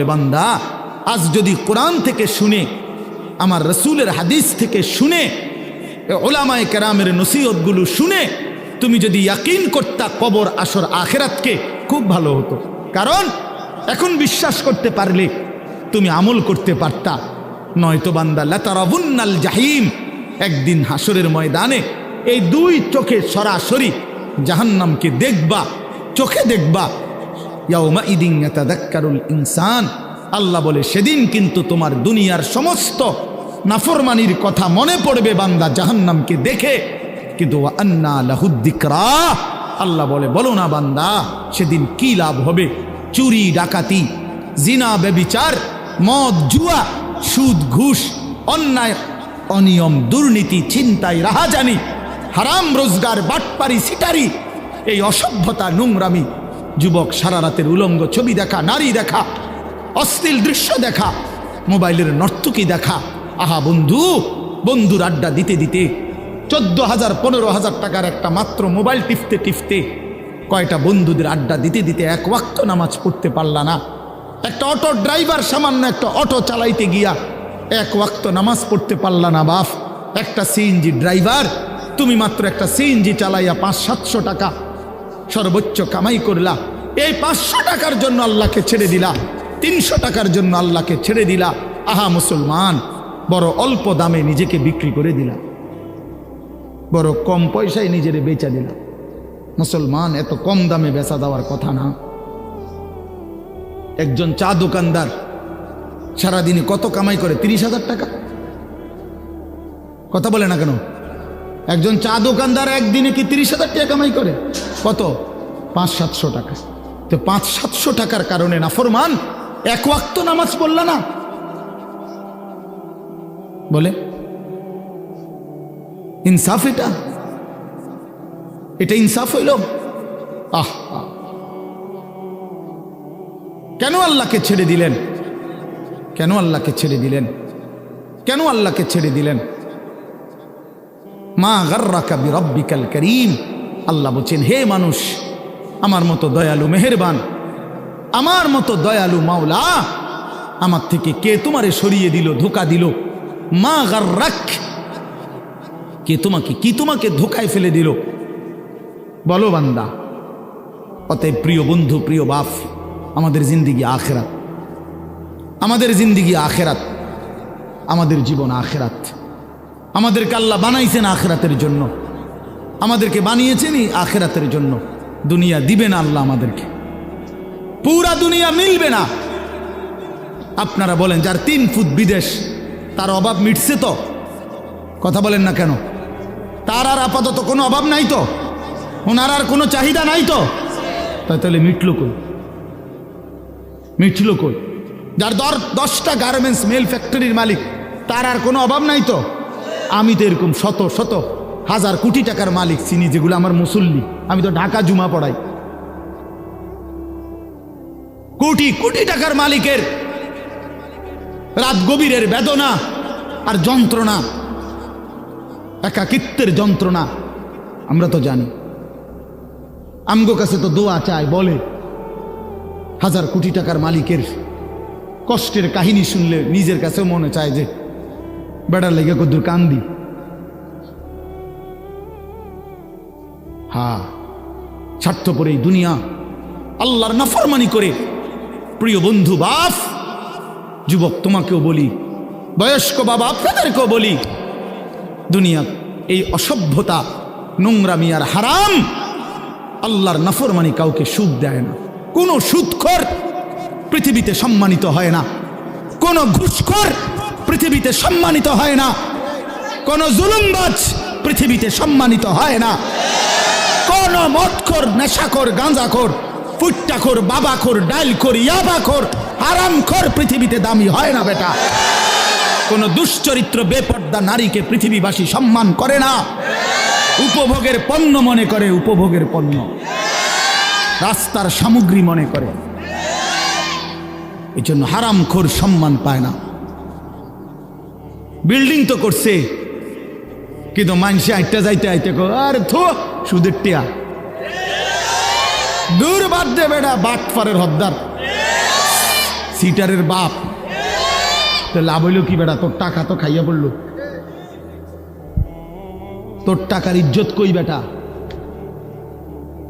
বান্দা আজ যদি কোরআন থেকে শুনে আমার রসুলের হাদিস থেকে শুনে উলামায়ে কেরামের নসিহতগুলো শুনে তুমি যদি ইয়াকিন করতা কবর আসর আখিরাতকে, খুব ভালো হতো। কারণ এখন বিশ্বাস করতে পারলে তুমি আমল করতে পারতা। নয়তো বান্দা লাতারাবুন্নাল জাহিম, একদিন হাসরের ময়দানে এই দুই চোখে সরাসরি জাহান্নামকে দেখবা, চোখে দেখবা। ইয়াউমাইদিন ইয়াতাযাক্কারুল ইনসান, আল্লাহ বলে সেদিন কিন্তু তোমার দুনিয়ার সমস্ত নাফরমানির কথা মনে পড়বে বান্দা জাহান্নামকে দেখে। কিন্তু ওয়া আন্না লাহুদ যিকরা, আল্লাহ বলে বলো না বান্দা সেদিন কি লাভ হবে? চুরি ডাকাতি, জিনা ব্যভিচার, মদ জুয়া, সুদ ঘুষ, অন্যায় অনিয়ম, দুর্নীতি, ছিনতাই, রাহাজানি, হারাম রোজগার, বাটপারি, সিটারি, এই অসভ্যতা, নোংরামি, যুবক সারা রাতের উলঙ্গ ছবি দেখা, নারী দেখা, অশ্লীল দৃশ্য দেখা, মোবাইলের নর্তকী দেখা। আহা বন্ধু, বন্ধুর আড্ডা দিতে দিতে 14,000 15,000 টাকার একটা মাত্র মোবাইল টিপতে টিপতে কয়টা বন্ধুদের আড্ডা দিতে দিতে এক ওয়াক্ত নামাজ পড়তে পারলা না। একটা অটো ড্রাইভার সামান্য একটা অটো চালাইতে গিয়া এক ওয়াক্ত নামাজ পড়তে পারলা না বাপ। একটা সিএনজি ড্রাইভার, তুমি মাত্র একটা সিএনজি চালাইয়া 500-700 টাকা সর্বোচ্চ কামাই করলা। এই 500 টাকার জন্য আল্লাহকে ছেড়ে দিলা, 300 টাকার জন্য আল্লাহকে ছেড়ে দিলা। আহা মুসলমান, বড় অল্প দামে নিজেকে বিক্রি করে দিলা, বড় কম পয়সায় নিজেরে বেচা দিলা। মুসলমান, এত কম দামে বেচা দেওয়ার কথা না। একজন চা দোকানদার সারাদিনে কত কামাই করে? 30,000 টাকা। কথা বলে না কেন? একজন চা দোকানদার একদিনে কি 30,000 টাকা কামাই করে? কত? 500-700 টাকা। তো 500-700 টাকার কারণে নাফরমান এক ওয়াক্ত নামাজ পড়লা না? বলে ইনসাফ? এটা ইনসাফ হইল? আহ, কেন আল্লাহকে ছেড়ে দিলেন? কেন আল্লাহকে ছেড়ে দিলেন? কেন আল্লাহকে ছেড়ে দিলেন? মা গাররাকা বিরাব্বিকাল কারীম, আল্লাহ বলছেন হে মানুষ, আমার মতো দয়ালু মেহেরবান, আমার মতো দয়ালু মাওলা, আমার থেকে কে তোমারে সরিয়ে দিল, ধোকা দিল? মা গাররাক, কে তোমাকে, কি তোমাকে ধোকায় ফেলে দিল? বলো বান্দা। অতএব প্রিয় বন্ধু, প্রিয় বাপ, আমাদের জিন্দিগি আখেরাত, আমাদের জিন্দিগি আখেরাত, আমাদের জীবন আখেরাত। আমাদেরকে আল্লাহ বানাইছেন আখেরাতের জন্য, আমাদেরকে বানিয়েছেনই আখেরাতের জন্য। দুনিয়া দিবে না আল্লাহ আমাদেরকে, পুরা দুনিয়া মিলবে না। আপনারা বলেন যার 3 ফুট বিদেশ, তার অভাব মিটছে তো? কথা বলেন না কেন? তার আর আপাতত কোনো অভাব নাই তো? ওনার আর কোনো চাহিদা নাই তো? তাহলে মিটল কই? মিটল কই? যার 10টা গার্মেন্টস মেল ফ্যাক্টরির মালিক, তার আর কোনো অভাব নাই তো? আমি তো এরকম শত শত হাজার কোটি টাকার মালিক চিনি, যেগুলো আমার মুসল্লি। আমি তো ঢাকা জুমা পড়াই। কোটি কোটি টাকার মালিকের রাত গভীরের বেদনা আর যন্ত্রণা, একাকিত্বের যন্ত্রণা আমরা তো জানি। আমগো কাছে তো দোয়া চায়, বলে হাজার কোটি টাকার মালিকের কষ্টের কাহিনী শুনলে নিজের কাছেও মনে চায় যে বেড়ার লেগে কদ্দুর কান্দি। হ্যাঁ, স্বার্থপর এই দুনিয়া, আল্লাহর নাফরমানি করে। প্রিয় বন্ধু, বাপ, যুবক তোমাকেও বলি, বয়স্ক বাবা আপনাদেরকেও বলি, দুনিয়া এই অসভ্যতা, নোংরামি আর হারাম, আল্লাহর নাফরমানি কাউকে সুখ দেয় না। কোনো সুদখোর পৃথিবীতে সম্মানিত হয় না, কোনো ঘুষখোর পৃথিবীতে সম্মানিত হয় না, কোনো জুলুমবাজ পৃথিবীতে সম্মানিত হয় না, কোনো মদখোর, নেশাখোর, গাঁজাখোর, ফুট্টাখোর, বাবাখোর, ডাইলখোর, ইয়াবাখোর, হারামখোর পৃথিবীতে দামি হয় না বেটা। কোনো দুশ্চরিত্র বেপর্দা নারীকে পৃথিবীবাসী সম্মান করে না, উপভোগের পণ্য মনে করে, উপভোগের পণ্য, রাস্তার সামগ্রী মনে করে। এই জন্য হারামখোর সম্মান পায় না। বিল্ডিং তো করছে, কিন্তু মানুষে আইটা যাইতে আইতে আর থো সুদের টিয়া, দূর বাদ দে বেটা, বাটপারের হদ্দার। সিটারের বাপ, তো লাভ হইল কি বেটা? তোর টাকা তো খাইয়া পড়লো, তোর টাকার ইজ্জত কই বেটা?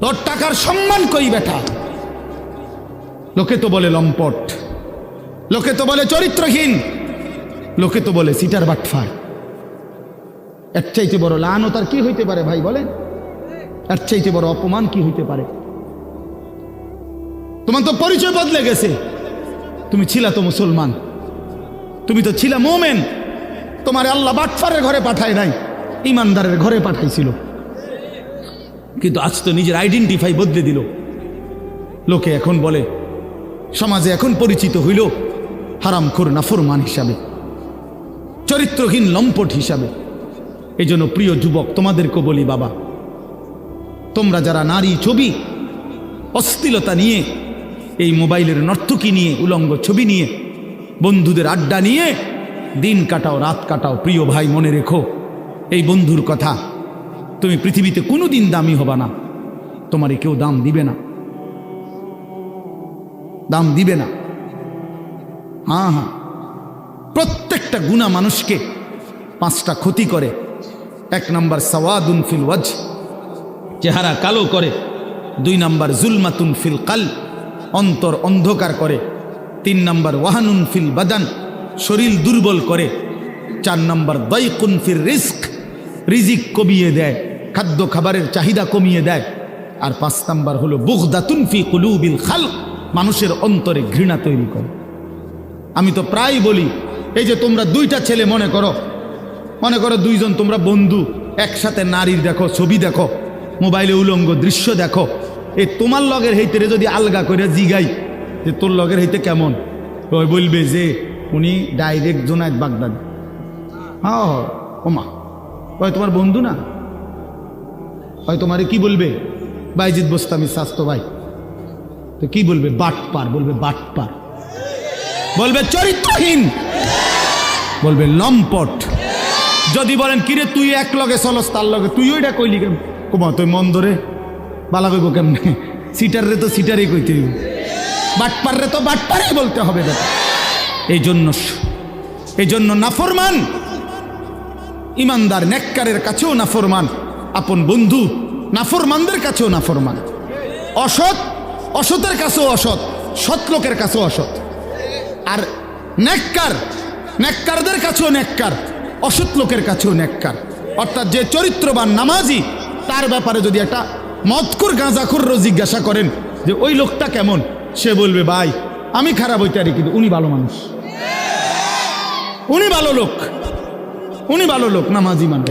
তোর টাকার সম্মান কই বেটা? লোকে তো বলে লম্পট, লোকে তো বলে চরিত্রহীন, লোকে তো বলে সিটার বাটফার। এর চাইতে বড় লানত আর কি হইতে পারে ভাই বলেন? এর চাইতে বড় অপমান কি হইতে পারে? তোমার তো পরিচয় বদলে গেছে। তুমি ছিলা তো মুসলমান, তুমি তো ছিলা মোমেন, তোমার আল্লাহ বাটফারের ঘরে পাঠায় নাই, ইমানদারের ঘরে পাঠাইছিল। কিন্তু আজ তো নিজের আইডেন্টিফাই বদলে দিল। লোকে এখন বলে, সমাজে এখন পরিচিত হইল হারামখোর নাফরমান হিসাবে, চরিত্রহীন লম্পট হিসাবে। এই জন্য প্রিয় যুবক, তোমাদেরকে বলি বাবা, তোমরা যারা নারী ছবি, অশ্লীলতা নিয়ে, এই মোবাইলের নর্তকী নিয়ে, উলঙ্গ ছবি নিয়ে, বন্ধুদের আড্ডা নিয়ে দিন কাটাও, রাত কাটাও, প্রিয় ভাই মনে রেখো এই বন্ধুর কথা, তুমি পৃথিবীতে কোনো দিন দামি হবা না, তোমারে কেউ দাম দিবে না, দাম দিবে না। হ্যাঁ হ্যাঁ, প্রত্যেকটা গুনাহ মানুষকে 5টা ক্ষতি করে। 1 নাম্বার সাওয়াদুন ফিল ওয়াজহ, চেহারা কালো করে। 2 নাম্বার জুলমাতুন ফিল কালব, অন্তর অন্ধকার করে। 3 নাম্বার ওয়াহানুন ফিল বাদান, শরীর দুর্বল করে। 4 নাম্বার দাইকুন ফির রিজক, রিজিক কমিয়ে দেয়, খাদ্য খাবারের চাহিদা কমিয়ে দেয়। আর 5 নাম্বার হলো বুগদাতুন ফি কুলুবিল খালক, মানুষের অন্তরে ঘৃণা তৈরি করে। আমি তো প্রায় বলি, এই যে তোমরা 2টা ছেলে মনে করো 2 জন তোমরা বন্ধু, একসাথে নারীর দেখো, ছবি দেখো, মোবাইলে উলঙ্গ দৃশ্য দেখো, এই তোমার লগের হইতে যদি আলগা করে জিগাই যে তোর লগের হইতে কেমন, ওই বলবে যে উনি ডাইরেক্ট জোনায়েদ বাগদাদি। হ্যাঁ ওমা, ওই তোমার বন্ধু না, ওই তোমারে কি বলবে? বাইজিদ বোস্তামি স্বাস্থ্য ভাই। তো কি বলবে? বাটপার বলবে, বাটপার বলবে, চরিত্রহীন বলবে, লম্পট। যদি বলেন কিরে তুই এক লগে চলস, তার লগে তুই ওইটা কইলি কেন? কুমা তুই মন ধরে বালা কইব কেমনে? সিটার রে তো সিটারই কইতে হইব, বাটপার রে তো বাটপারই বলতে হবে। এই জন্য নাফরমান ইমানদার নেককারের কাছেও নাফরমান, আপন বন্ধু নাফরমানদের কাছেও নাফরমান, অসৎ অসতের কাছেও অসৎ, সৎ লোকের কাছেও অসৎ। আর নেককারদের কাছেও নেককার, অসৎ লোকের কাছেও নেককার। অর্থাৎ যে চরিত্রবান নামাজি, তার ব্যাপারে যদি একটা মদখোর গাঁজাখোরও জিজ্ঞাসা করেন যে ওই লোকটা কেমন, সে বলবে ভাই আমি খারাপ হইতে পারি কিন্তু উনি ভালো মানুষ, উনি ভালো লোক, উনি ভালো লোক, নামাজি মানুষ।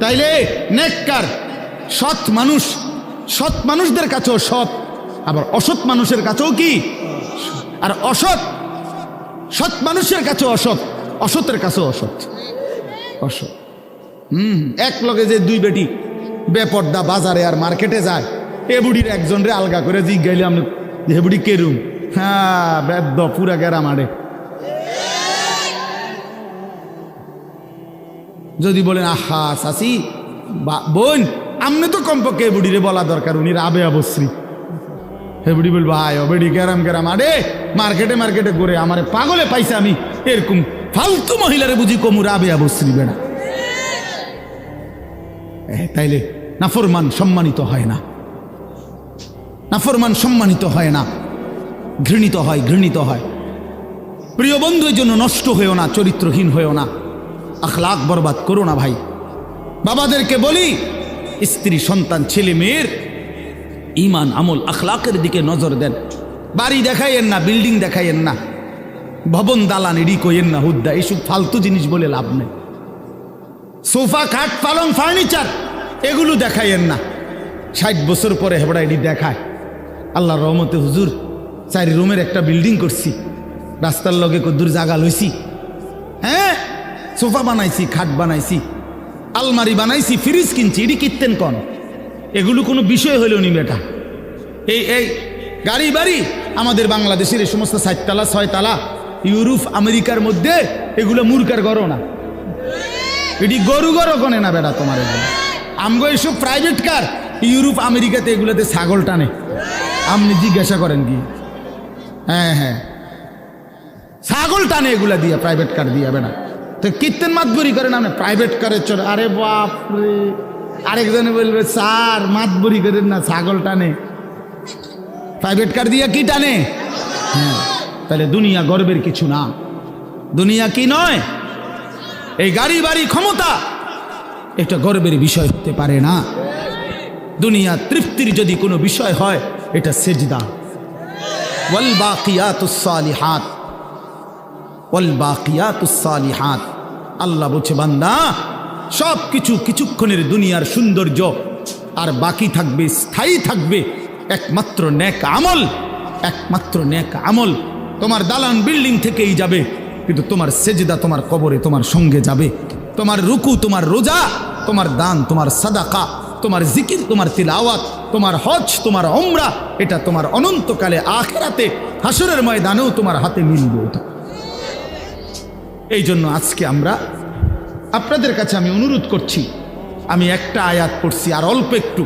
তাইলে নেককার সৎ মানুষ, সৎ মানুষদের কাছেও সৎ, আবার অসৎ মানুষের কাছেও কি? আর সৎ মানুষের কাছেও অসৎ, অসতের কাছেও অসৎ। এক লগে যে 2 বেটি বেপর্দা বাজারে আর মার্কেটে যায়, এ বুড়ির একজন রে আলগা করে জিজ্ঞাইলে আমি হে বুড়ি কেরুম, হ্যাঁ বেদ্য পুরা গেরা মারে। যদি বলেন আহা চাচি বোন, আমনে তো কমপক্ষে এ বুড়িরে বলা দরকার, উনি রাবে অবশ্রী। হে বুড়ি বলবো আয় বেড়ি গেরাম আরে মার্কেটে ঘুরে আমারে পাগলে পাইছে, আমি এরকম ফালতু মহিলারে বুঝি কমু রাবে অবশ্রী বেড়া। তাইলে নাফরমান সম্মানিত হয় না, নাফরমান সম্মানিত হয় না, ঘৃণিত হয়। প্রিয় বন্ধু, এই জন্য নষ্ট হয়েও না, চরিত্রহীন হয়েও না, আখলাক বরবাদ করো না ভাই। বাবাদেরকে বলি, স্ত্রী সন্তান ছেলে মেয়ের ইমান আমল আখলাকের দিকে নজর দেন। বাড়ি দেখাইয়েন না, বিল্ডিং দেখাইয়েন না, ভবন দালান এডি কইয়েন না, হুদ্দা এইসব ফালতু জিনিস বলে লাভ নেই। সোফা খাট পালং ফার্নিচার এগুলো দেখাইয়েন না। 60 বছর পরে হেবড়া এডি দেখায়। আল্লাহর রহমতে হুজুর 4 রুমের একটা বিল্ডিং করছি, রাস্তার লগে কদ্দুর জায়গা লইছি, হ্যাঁ সোফা বানাইছি, খাট বানাইছি, আলমারি বানাইছি, ফ্রিজ কিনছি, এডি কিনতেন কন? এগুলো কোনো বিষয় হইল নি বেটা। এই গাড়ি বাড়ি আমাদের বাংলাদেশের এই সমস্ত 4 তালা 6 তালা, ইউরোপ আমেরিকার মধ্যে এগুলো মূর্খার গড়ো না, এটি গরু গড়ো কনে না বেটা তোমার। এগুলো আমগো এসব প্রাইভেট কার, ইউরোপ আমেরিকাতে এগুলোতে ছাগল টানে, আপনি জিজ্ঞাসা করেন কি? হ্যাঁ ছাগল টানে এগুলা দিয়ে, প্রাইভেট কার দিয়ে বেড়া। তো কীর্তন মাতবরি করেন আপনি, প্রাইভেট কারে চলে। আরে বাপ রে, আরেকজনে বলবে স্যার মাতবরি করেন না, ছাগল টানে, প্রাইভেট কার দিয়ে কি টানে? হ্যাঁ, তাহলে দুনিয়া গর্বের কিছু না। দুনিয়া কি নয়? এই গাড়ি বাড়ি ক্ষমতা এটা গর্বের বিষয় হতে পারে না। দুনিয়া তৃপ্তির যদি কোনো বিষয় হয় এটা সেজদা। ওয়াল বাকিয়াতুস সালিহাত, ওয়াল বাকিয়াতুস সালিহাত। আল্লাহ বলছে বান্দা সব কিছু কিছুক্ষণের দুনিয়ার সৌন্দর্য, আর বাকি থাকবে, স্থায়ী থাকবে একমাত্র নেক আমল। একমাত্র নেক আমল। তোমার দালান বিল্ডিং থেকেই যাবে, কিন্তু তোমার সেজদা তোমার কবরে তোমার সঙ্গে যাবে। তোমার রুকু, তোমার রোজা, তোমার দান, তোমার সাদাকা, তোমার জিকির, তোমার তিলাওয়াত, তোমার হজ, তোমার উমরা, এটা তোমার অনন্তকালে আখিরাতে হাসরের ময়দানেও তোমার হাতে মিলবে ওটা। এই জন্য আজকে আমরা আপনাদের কাছে আমি অনুরোধ করছি, আমি একটা আয়াত পড়ছি আর অল্প একটু।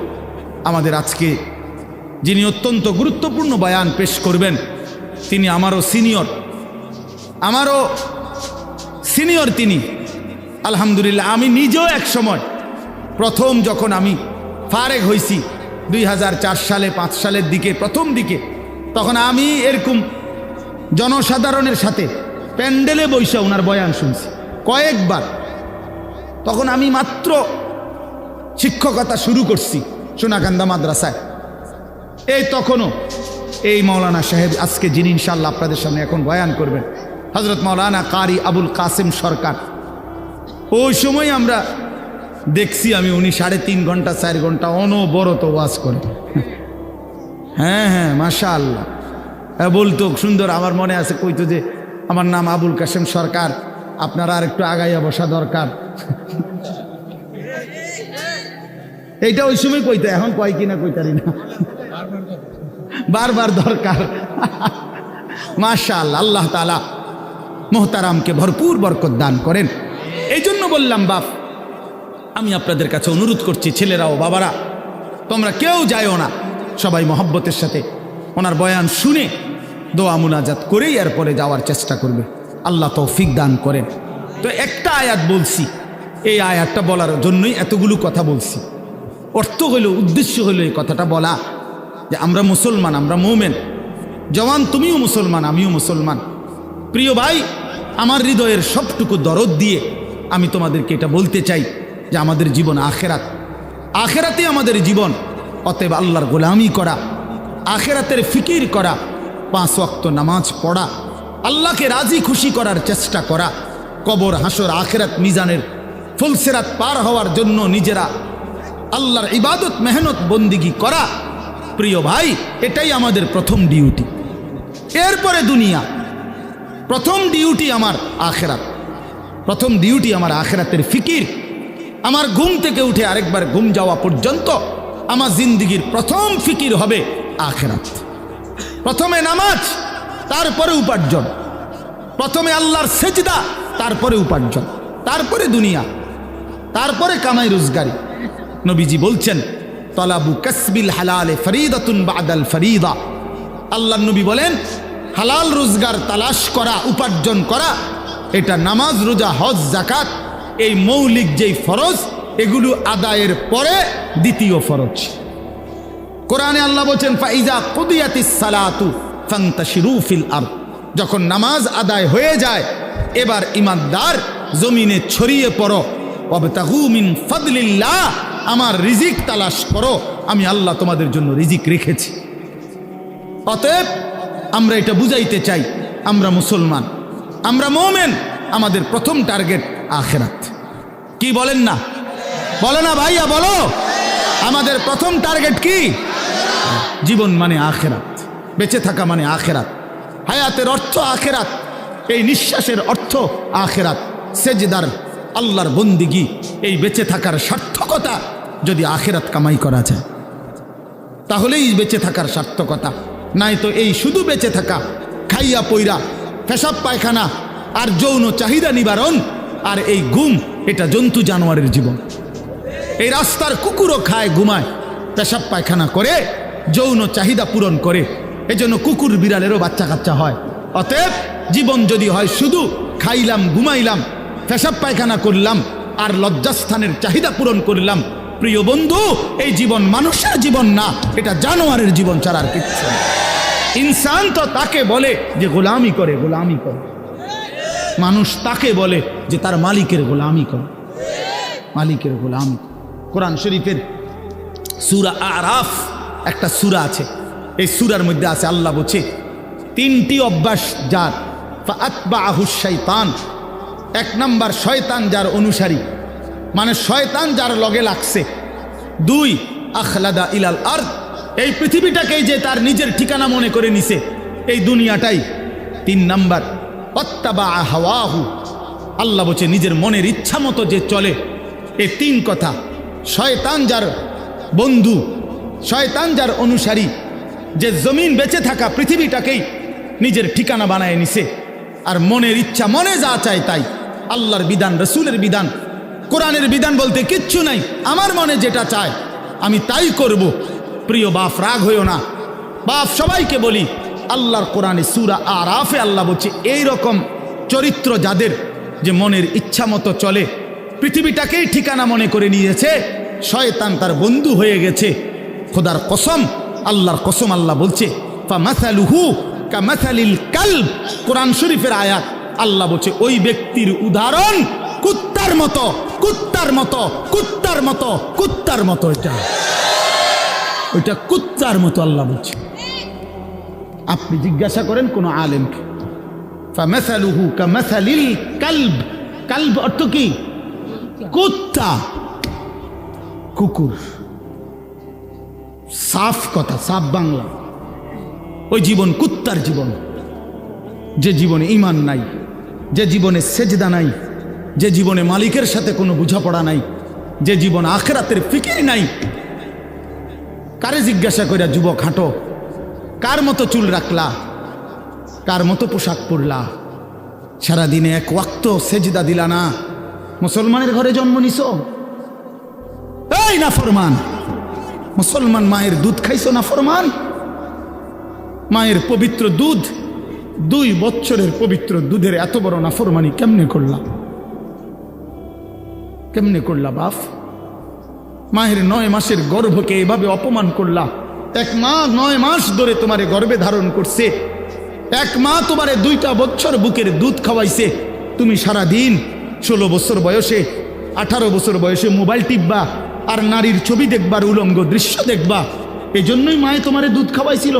আমাদের আজকে যিনি অত্যন্ত গুরুত্বপূর্ণ বয়ান পেশ করবেন তিনি আমারও সিনিয়র তিনি। আলহামদুলিল্লাহ, আমি নিজেও এক সময় প্রথম যখন আমি ফারেগ হয়েছি 2004 সালে 5 সালের দিকে, প্রথম দিকে, তখন আমি এরকম জনসাধারণের সাথে প্যান্ডেলে বৈশা ওনার বয়ান শুনছি কয়েকবার। তখন আমি মাত্র শিক্ষকতা শুরু করছি সোনাকান্দা মাদ্রাসায়। এই তখনও এই মাওলানা সাহেব আজকে যিনি ইনশাআল্লাহ আপনাদের সামনে এখন বয়ান করবেন, হযরত মাওলানা কারি আবুল কাসেম সরকার, ওই সময় আমরা দেখছি আমি উনি 3.5 ঘন্টা 4 ঘন্টা অনবরত ওয়াজ করে। হ্যাঁ হ্যাঁ, মাশাআল্লাহ বলতো সুন্দর। আমার মনে আছে কইতো যে আমার নাম আবুল কাসেম সরকার, আপনারা আর একটু আগাইয়া বসা দরকার। এইটা ওই সময় কইতো, এখন কয় কিনা কইতারি না, বারবার দরকার। মাশাআল্লাহ, আল্লাহ তাআলা মোহতারামকে ভরপুর বরকত দান করেন। এই জন্য বললাম বাপ, আমি আপনাদের কাছে অনুরোধ করছি, ছেলেরা ও বাবারা, তোমরা কেউ যাইও না, সবাই মহব্বতের সাথে ওনার বয়ান শুনে দোয়া মুনাজাত করেই এরপরে যাওয়ার চেষ্টা করবে। আল্লাহ তৌফিক দান করেন। তো একটা আয়াত বলছি, এই আয়াতটা বলার জন্যই এতগুলো কথা বলছি। অর্থ হইল, উদ্দেশ্য হইল এই কথাটা বলা যে আমরা মুসলমান, আমরা মুমিন। জওয়ান, তুমিও মুসলমান, আমিও মুসলমান। প্রিয় ভাই, আমার হৃদয়ের সবটুকু দরদ দিয়ে আমি তোমাদেরকে এটা বলতে চাই যে আমাদের জীবন আখেরাত, আখেরাতে আমাদের জীবন। অতএব আল্লাহর গোলামি করা, আখেরাতের ফিকির করা, 5 ওয়াক্ত নামাজ পড়া, আল্লাহকে রাজি খুশি করার চেষ্টা করা, কবর হাসর আখেরাত মিজানের ফুলসেরাত পার হওয়ার জন্য নিজেরা আল্লাহর ইবাদত মেহনত বন্দিগি করা। প্রিয় ভাই, এটাই আমাদের প্রথম ডিউটি। এরপরে দুনিয়া। প্রথম ডিউটি আমার আখেরাত, প্রথম ডিউটি আমার আখেরাতের ফিকির। আমার ঘুম থেকে উঠে আরেকবার ঘুম যাওয়া পর্যন্ত আমার জিন্দিগির প্রথম ফিকির হবে আখেরাত। প্রথমে নামাজ, তারপরে উপার্জন। প্রথমে আল্লাহর সেজদা, তারপরে উপার্জন, তারপরে দুনিয়া, তারপরে কামাই রোজগারি। নবীজি বলছেন তলাবু কাসবিল হালালে ফরিদাতুন বাদাল ফরিদা। আল্লাহর নবী বলেন হালাল রোজগার তালাশ করা, উপার্জন করা, এটা নামাজ, রোজা, হজ, যাকাত, এই মৌলিক যেই ফরজ, এগুলো আদায়ের পরে দ্বিতীয় ফরজ। কোরআনে আল্লাহ বলছেন ফাইজা কুদিয়াতিস সালাতু ফান্তাশিরু ফিল আরদ। যখন নামাজ আদায় হয়ে যায়, এবার ইমানদার জমিনে ছড়িয়ে পড়ো। ওয়াবতাগু মিন ফাদলিল্লাহ, আমার রিজিক তালাশ করো, আমি আল্লাহ তোমাদের জন্য রিজিক রেখেছি। অতএব আমরা এটা বুঝাইতে চাই, আমরা মুসলমান, আমরা মুমিন, আমাদের প্রথম টার্গেট আখেরাত। কি বলেন না? বলো না ভাইয়া, বলো। আমাদের প্রথম টার্গেট কি? জীবন মানে আখেরাত, বেঁচে থাকা মানে আখেরাত, হায়াতের অর্থ আখেরাত, এই নিঃশ্বাসের অর্থ আখেরাত, সেজদার আল্লাহর বন্দিগি, এই বেঁচে থাকার সার্থকতা যদি আখেরাত কামাই করা যায় তাহলেই বেঁচে থাকার সার্থকতা। নাই তো এই শুধু বেঁচে থাকা, খাইয়া পইরা, পেশাব পায়খানা আর যৌন চাহিদা নিবারণ, আর এই ঘুম, এটা জন্তু জানোয়ারের জীবন। এই রাস্তার কুকুরও খায়, ঘুমায়, পেশাব পায়খানা করে, যৌন চাহিদা পূরণ করে। এজন্য কুকুর বিড়ালেরও বাচ্চা কাচ্চা হয়। অতএব জীবন যদি হয় শুধু খাইলাম, ঘুমাইলাম, পেশাব পায়খানা করলাম আর লজ্জাস্থানের চাহিদা পূরণ করলাম, প্রিয় বন্ধু, এই জীবন মানুষের জীবন না, এটা জানোয়ারের জীবন ছাড়া আর কিচ্ছু না। ইনসান তো তাকে বলে যে গোলামি করে, গোলামি করে। মানুষ তাকে বলে যে তার মালিকের গোলামি করে, মালিকের গোলামি। কোরআন শরীফের সূরা আরাফ একটা সূরা আছে, এই সূরার মধ্যে আছে আল্লাহ বলছে তিনটি অভ্যাস যার, ফাআতবাহু শাইতান, এক নাম্বার শয়তান যার অনুসারী, মানে শয়তান যার লগে লাগছে। দুই, আখলাদা ইলাল আরদ, এই পৃথিবীটাকেই যে তার নিজের ঠিকানা মনে করে নিছে, এই দুনিয়াটাই। তিন নাম্বার, ওয়াত্তাবা হাওয়াহু, আল্লাহ বলছে নিজের মনের ইচ্ছা মতো যে চলে। এই তিন কথা, শয়তান যার বন্ধু, শয়তান যার অনুসারী, যে জমিন বেঁচে থাকা পৃথিবীটাকেই নিজের ঠিকানা বানায় নিছে, আর মনের ইচ্ছা, মনে যা চায় তাই। আল্লাহর বিধান, রসুলের বিধান, কোরআনের বিধান বলতে কিচ্ছু নাই, আমার মনে যেটা চায় আমি তাই করব। প্রিয় বাপ, রাগ হইও না বাপ, সবাইকে বলি, আল্লাহর কোরআনে সূরা আরাফে আল্লাহ বলছে এই রকম চরিত্র যাদের, যে মনের ইচ্ছা মতো চলে, পৃথিবীটাকেই ঠিকানা মনে করে নিয়েছে, শয়তান তার বন্ধু হয়ে গেছে। খোদার কসম, আল্লাহর কসম, আল্লাহ বলছে ফামাসালুহু কামাসালিল কালব, কোরআন শরীফের আয়াত। আল্লাহ বলছে ওই ব্যক্তির উদাহরণ কুত্তার মতো, কুত্তার মতো, কুত্তার মতো, কুত্তার মতো। এটা ওইটা কুত্তার মতো আল্লাহ বলছে। আপনি জিজ্ঞাসা করেন কোন আলেমকে, ফামাসালুহু কামাসালিল কালব, কালব অর্থ কি? কুত্তা, কুকুর, সাফ কথা, সাফ বাংলা। ওই জীবন কুত্তার জীবন, যে জীবনে ঈমান নাই, যে জীবনে সেজদা নাই, যে জীবনে মালিকের সাথে কোনো বোঝাপড়া নাই, যে জীবন আখিরাতের ফিকির নাই। কারে জিজ্ঞাসা কইরা যুবক হাঁটো, কার মতো চুল রাখলা, কার মতো পোশাক পরলা, সারাদিনে এক ওয়াক্ত সেজদা দিলা না, মুসলমানের ঘরে জন্ম নিছো? এই নাফরমান মুসলমান, মায়ের দুধ খাইছো নাফরমান? মায়ের পবিত্র দুধ, 2 বছরের পবিত্র দুধের এত বড় নাফরমানি কেমনে করলা? কেমনে করলা বাপ? মায়ের 9 মাসের গর্ভকে এভাবে অপমান করলা। এক মা 9 মাস ধরে তোমারে গর্ভে ধারণ করছে, এক মা তোমারে 2টা বছর বুকের দুধ খাওয়াইছে। তুমি সারা দিন 16 বছর বয়সে, 18 বছর বয়সে মোবাইল টিপবা আর নারীর ছবি দেখবার, উলঙ্গ দৃশ্য দেখবা। এই জন্যই মায়ে তোমারে দুধ খাওয়াইছিল।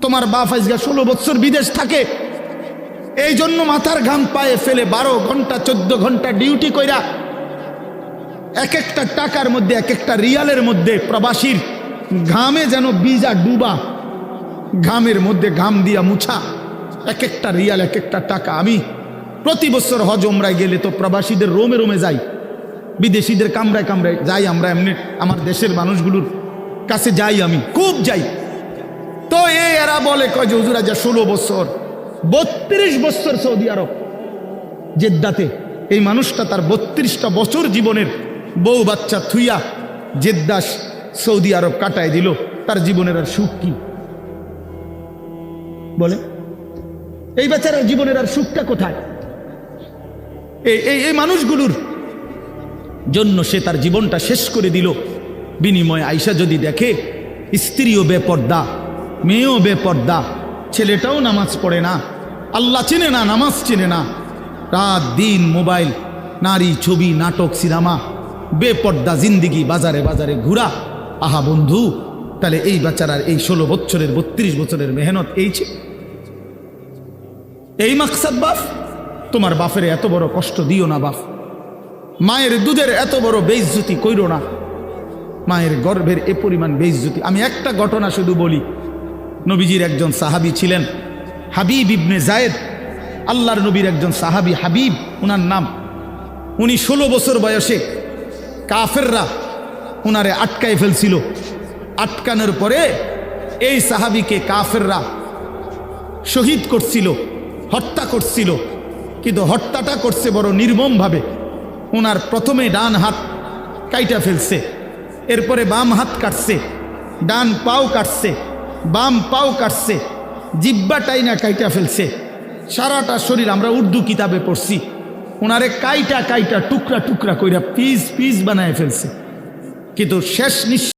তোমার বাপ আজকে 16 বছর বিদেশ থাকে, এই জন্য মাথার ঘাম পায়ে ফেলে 12 ঘন্টা 14 ঘন্টা ডিউটি কইরা এক একটা টাকার মধ্যে, এক একটা রিয়ালের মধ্যে প্রবাসীর ঘামে যেন বীজা ডুবা, ঘামের মধ্যে ঘাম দিয়া মুছা, এক একটা রিয়াল, এক একটা টাকা। আমি প্রতি বছর হজ ওমরায় গেলে তো প্রবাসীদের রোমে রোমে যাই, বিদেশিদের কামরায় কামরায় যাই। আমরা এমনি আমার দেশের মানুষগুলোর কাছে যাই, আমি খুব যাই। তো এরা বলে কয় যে হুজুর আজ 16 বছর, 32 বছর সৌদি আরব জেদ্দাতে। এই মানুষটা তার 32টা বছর জীবনের বউ বাচ্চা থুইয়া জেদ্দাস সৌদি আরব কাটায় দিল। তার জীবনের আর সুখ কি বলে? এই বেচারার জীবনের আর সুখটা কোথায়? এই মানুষগুলোর জন্য সে তার জীবনটা শেষ করে দিল। বিনিময়ে আইসা যদি দেখে স্ত্রীও বেপর্দা, মেয়েও বেপর্দা, ছেলেটাও নামাজ পড়ে না, আল্লাহ চেনে না, নামাজ চেনে না, রাত দিন মোবাইল, নারী, ছবি, নাটক, সিনেমা, বেপর্দা জিন্দিগি, বাজারে বাজারে ঘুরা। আহা বন্ধু, তাহলে এই বেচারার এই 16 বছরের 32 বছরের মেহনত এই মাকসাদ বাপ? তোমার বাপের এত বড় কষ্ট দিও না বাপ, মায়ের দুধের এত বড় বেইজ্জতি কইরো না, মায়ের গর্ভের এ পরিমাণ বেইজ্জতি। আমি একটা ঘটনা শুধু বলি। নবীজির একজন সাহাবী ছিলেন হাবিব ইবনে জায়েদ, আল্লাহর নবীর একজন সাহাবী হাবিব উনার নাম। উনি 16 বছর বয়সে কাফেররা উনারে আটকায় ফেলছিল। আটকানোর পরে এই সাহাবীকে কাফেররা শহীদ করছিল, হত্যা করছিল। কিন্তু হত্যাটা করছে বড় নির্মমভাবে। ওনার প্রথমে ডান হাত কাইটা ফেলছে, এরপরে বাম হাত কাটছে, ডান পাও কাটছে, বাম পাও কাটছে, জিব্বাটাই না কাইটা ফেলছে, সারাটা শরীর আমরা উর্দু কিতাবে পড়ছি, ওনারে কাইটা কাইটা টুকরা টুকরা কইরা পিস পিস বানায় ফেলছে, কিন্তু শেষ নিঃশ্বাস